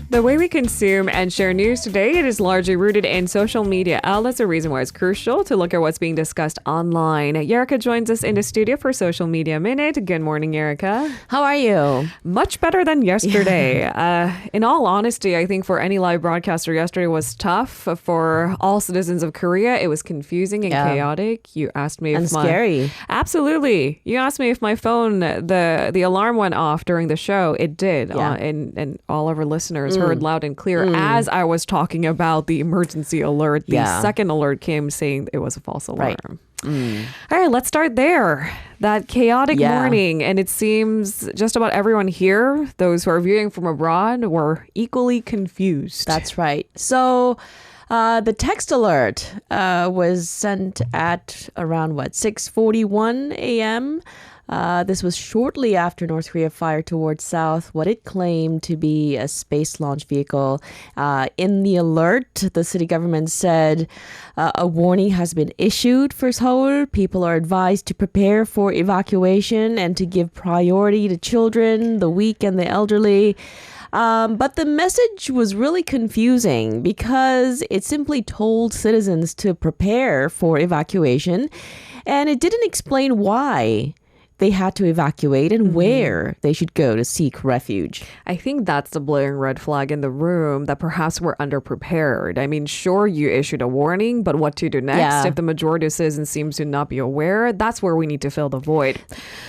The way we consume and share news today, it is largely rooted in social media outlets, a reason why it's crucial to look at what's being discussed online. Yerika joins us in the studio for Social Media Minute. Good morning, Yerika. How are you? Much better than yesterday. In all honesty, I think for any live broadcaster, yesterday was tough. For all citizens of Korea, it was confusing and chaotic. You asked me if scary. Absolutely. You asked me if my phone, the alarm went off during the show. It did. And all of our listeners heard loud and clear as I was talking about the emergency alert. The second alert came saying it was a false alarm. Right. All right, let's start there. That chaotic morning, and it seems just about everyone here, those who are viewing from abroad, were equally confused. That's right. So the text alert was sent at around 6:41 a.m. This was shortly after North Korea fired towards south what it claimed to be a space launch vehicle. In the alert, the city government said a warning has been issued for Seoul. People are advised to prepare for evacuation and to give priority to children, the weak, and the elderly. But the message was really confusing because it simply told citizens to prepare for evacuation, and it didn't explain why they had to evacuate and where they should go to seek refuge. I think that's the blaring red flag in the room, that perhaps we're underprepared. I mean, sure, you issued a warning, but what to do next? If the majority of citizens seems to not be aware, that's where we need to fill the void.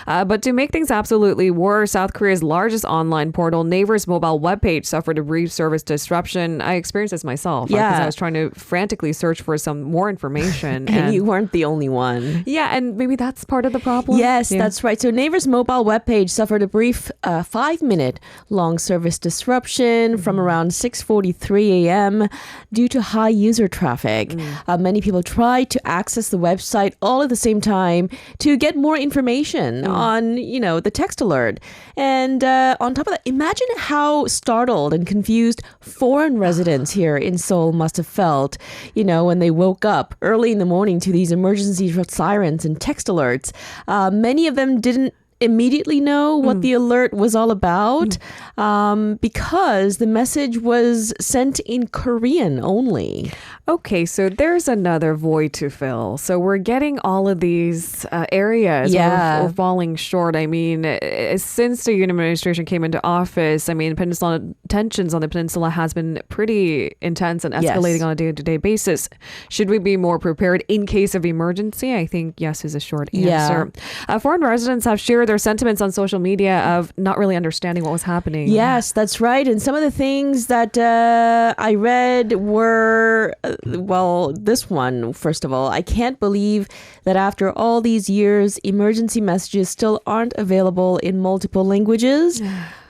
But to make things absolutely worse, South Korea's largest online portal, Naver's mobile webpage, suffered a brief service disruption. I experienced this myself because I was trying to frantically search for some more information. And you weren't the only one. Yeah, and maybe that's part of the problem. Yes, that's right. So Naver's mobile webpage suffered a brief 5-minute long service disruption from around 6:43 a.m. due to high user traffic. Many people tried to access the website all at the same time to get more information on, the text alert. And on top of that, imagine how startled and confused foreign residents here in Seoul must have felt, when they woke up early in the morning to these emergency sirens and text alerts. Many of them didn't immediately know what the alert was all about because the message was sent in Korean only. Okay, so there's another void to fill. So we're getting all of these areas we're falling short. I mean, since the Yoon administration came into office, peninsula tensions on the peninsula has been pretty intense and escalating on a day-to-day basis. Should we be more prepared in case of emergency? I think yes is a short answer. Foreign residents have shared their sentiments on social media of not really understanding what was happening. Yes, that's right. And some of the things that I read were, this one, first of all, I can't believe that after all these years, emergency messages still aren't available in multiple languages.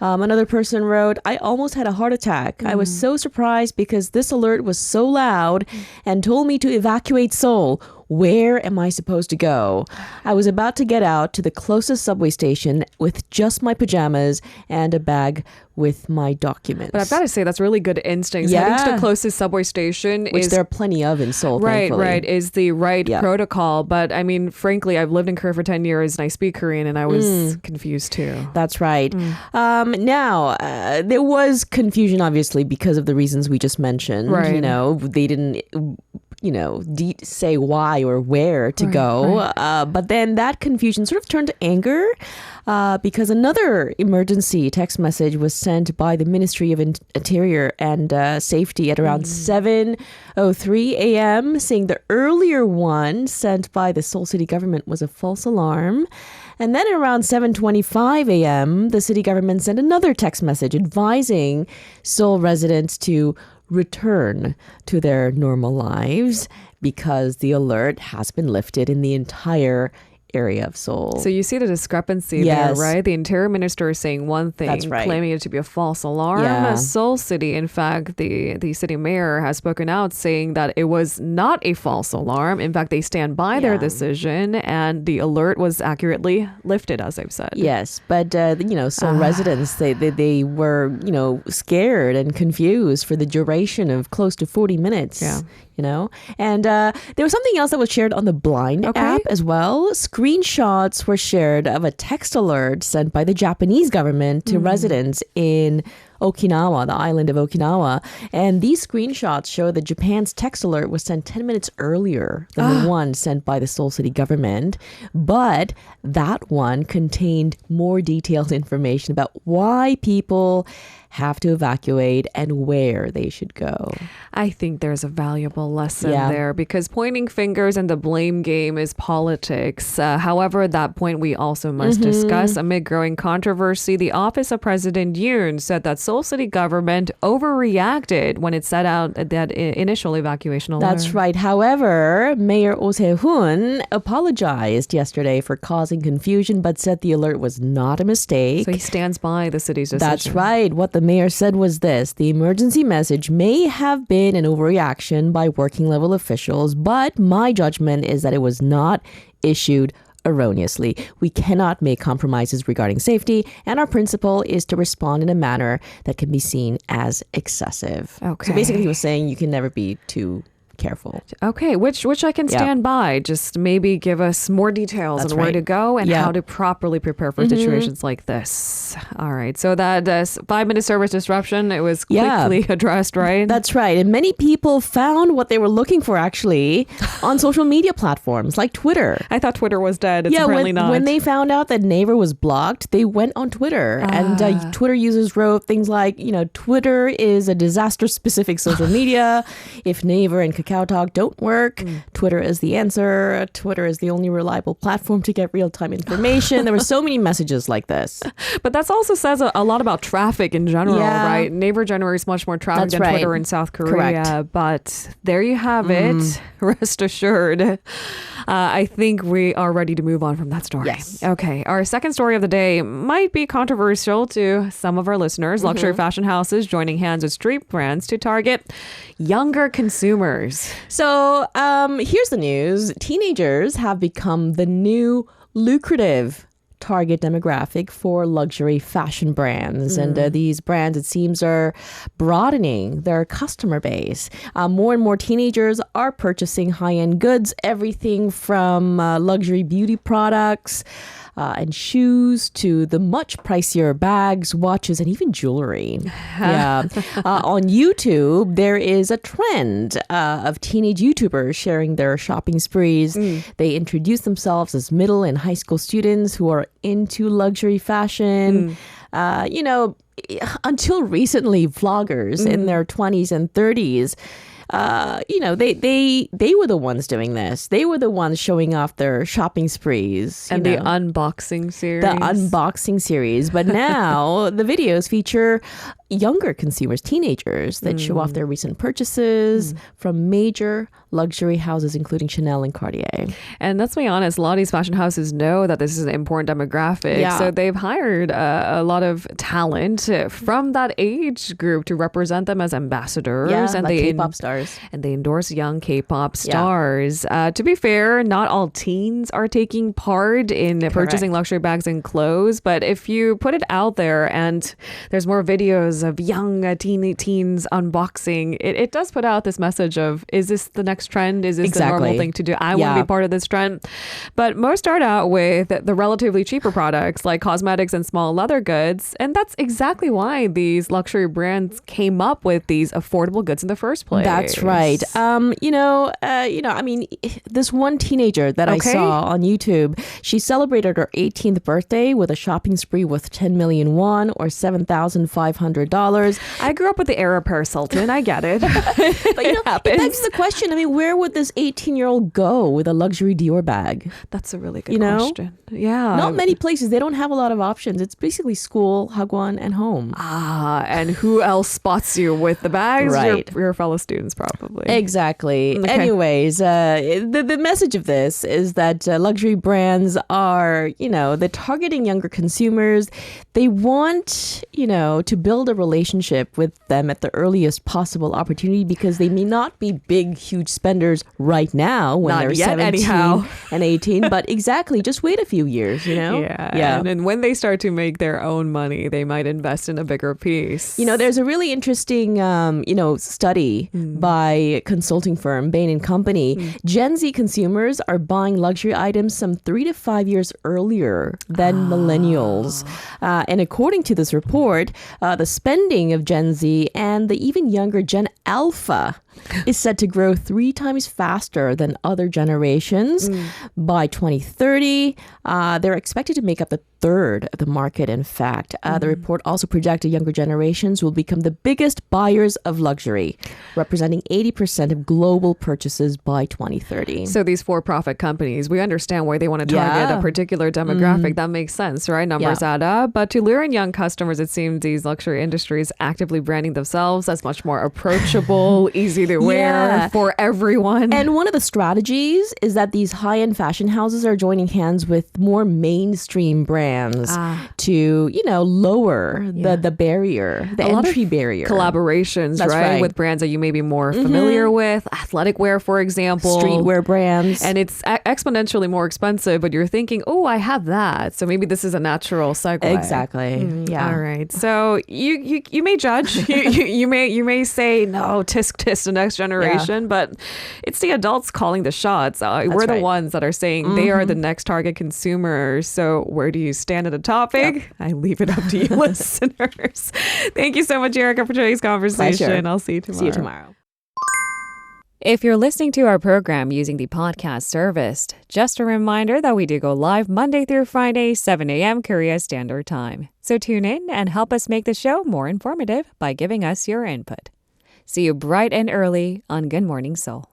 Another person wrote, I almost had a heart attack. I was so surprised because this alert was so loud and told me to evacuate Seoul. Where am I supposed to go? I was about to get out to the closest subway station with just my pajamas and a bag with my documents. But I've got to say, that's really good instincts. Heading to the closest subway station, which there are plenty of in Seoul, thankfully. is the right protocol. But frankly, I've lived in Korea for 10 years and I speak Korean and I was confused too. That's right. Now, there was confusion, obviously, because of the reasons we just mentioned. Right. They didn't say why or where to go. But then that confusion sort of turned to anger because another emergency text message was sent by the Ministry of Interior and Safety at around 7:03 a.m. saying the earlier one sent by the Seoul city government was a false alarm. And then around 7:25 a.m., the city government sent another text message advising Seoul residents to return to their normal lives because the alert has been lifted in the entire area of Seoul. So you see the discrepancy there, right? The interior minister is saying one thing, claiming it to be a false alarm. Seoul City, in fact, the city mayor has spoken out saying that it was not a false alarm. In fact, they stand by their decision and the alert was accurately lifted, as I've said. Yes, but Seoul residents, they were, scared and confused for the duration of close to 40 minutes. And there was something else that was shared on the Blind app as well. Screenshots were shared of a text alert sent by the Japanese government to residents in Okinawa, the island of Okinawa. And these screenshots show that Japan's text alert was sent 10 minutes earlier than the one sent by the Seoul city government. But that one contained more detailed information about why people have to evacuate and where they should go. I think there's a valuable lesson there because pointing fingers and the blame game is politics. However, at that point, we also must discuss amid growing controversy, the office of President Yoon said that Seoul city government overreacted when it set out that initial evacuation alert. That's right. However, Mayor Oh Se-hoon apologized yesterday for causing confusion, but said the alert was not a mistake. So he stands by the city's decision. That's right. What the mayor said was this: the emergency message may have been an overreaction by working level officials, but my judgment is that it was not issued erroneously. We cannot make compromises regarding safety, and our principle is to respond in a manner that can be seen as excessive. Okay. So basically he was saying you can never be too careful. Okay, which I can stand by. Just maybe give us more details on where to go and how to properly prepare for situations like this. All right, so that 5-minute service disruption, it was quickly addressed, right? That's right. And many people found what they were looking for actually on social media platforms like Twitter. I thought Twitter was dead. It's apparently not. When they found out that Naver was blocked, they went on Twitter. And Twitter users wrote things like, Twitter is a disaster-specific social media. If Naver and Kakao Talk don't work, Twitter is the answer. Twitter is the only reliable platform to get real-time information. There were so many messages like this. But that also says a lot about traffic in general, right? Naver generates much more traffic than Twitter in South Korea. Correct. But there you have it. Rest assured. I think we are ready to move on from that story. Yes. Okay. Our second story of the day might be controversial to some of our listeners. Luxury fashion houses joining hands with street brands to target younger consumers. So here's the news. Teenagers have become the new lucrative target demographic for luxury fashion brands. And these brands, it seems, are broadening their customer base. More and more teenagers are purchasing high-end goods, everything from luxury beauty products and shoes to the much pricier bags, watches, and even jewelry. On YouTube, there is a trend of teenage YouTubers sharing their shopping sprees. They introduce themselves as middle and high school students who are into luxury fashion. Until recently, vloggers in their 20s and 30s, they were the ones doing this. They were the ones showing off their shopping sprees. And the unboxing series. The unboxing series. But now the videos feature younger consumers, teenagers, that show off their recent purchases from major luxury houses, including Chanel and Cartier. And let's be honest, a lot of these fashion houses know that this is an important demographic. So they've hired a lot of talent from that age group to represent them as ambassadors. And like K-pop stars. And they endorse young K-pop stars. To be fair, not all teens are taking part in purchasing luxury bags and clothes. But if you put it out there and there's more videos of young teens unboxing, it does put out this message of, is this the next trend? Is this the normal thing to do? I want to be part of this trend. But most start out with the relatively cheaper products like cosmetics and small leather goods. And that's exactly why these luxury brands came up with these affordable goods in the first place. That's right. This one teenager that I saw on YouTube, she celebrated her 18th birthday with a shopping spree worth 10 million won or $7,500. I grew up with the era Paris Hilton. I get it. But it begs the question. I mean, where would this 18-year-old go with a luxury Dior bag? That's a really good question. Yeah. Not many places. They don't have a lot of options. It's basically school, hagwon, and home. And who else spots you with the bags? Right. Your fellow students, probably. Exactly. Okay. Anyways, the message of this is that luxury brands are, they're targeting younger consumers. They want, to build a relationship with them at the earliest possible opportunity because they may not be big, huge spenders right now when they're 17 and 18. But exactly, just wait a few years, Yeah. And when they start to make their own money, they might invest in a bigger piece. There's a really interesting, study by consulting firm Bain & Company. Gen Z consumers are buying luxury items some 3 to 5 years earlier than millennials. And according to this report, the spending of Gen Z and the even younger Gen Alpha is set to grow 3 times faster than other generations. By 2030. They're expected to make up the third of the market, in fact. The report also projected younger generations will become the biggest buyers of luxury, representing 80% of global purchases by 2030. So these for-profit companies, we understand why they want to target a particular demographic. That makes sense, right? Numbers add up. But to lure in young customers, it seems these luxury industries actively branding themselves as much more approachable, easy to wear for everyone. And one of the strategies is that these high-end fashion houses are joining hands with more mainstream brands to, lower the barrier, the entry barrier. Collaborations, right? With brands that you may be more familiar with, athletic wear, for example. Streetwear brands. And it's exponentially more expensive, but you're thinking, oh, I have that. So maybe this is a natural segue. Exactly. Yeah. All right. So you may judge. you may say, no, tisk, the next generation, but it's the adults calling the shots. We're the ones that are saying they are the next target consumers. So where do you stand on the topic? Yep. I leave it up to you listeners. Thank you so much, Erica, for today's conversation. Pleasure. I'll see you tomorrow. See you tomorrow. If you're listening to our program using the podcast service, just a reminder that we do go live Monday through Friday, 7 a.m. Korea Standard Time. So tune in and help us make the show more informative by giving us your input. See you bright and early on Good Morning Seoul.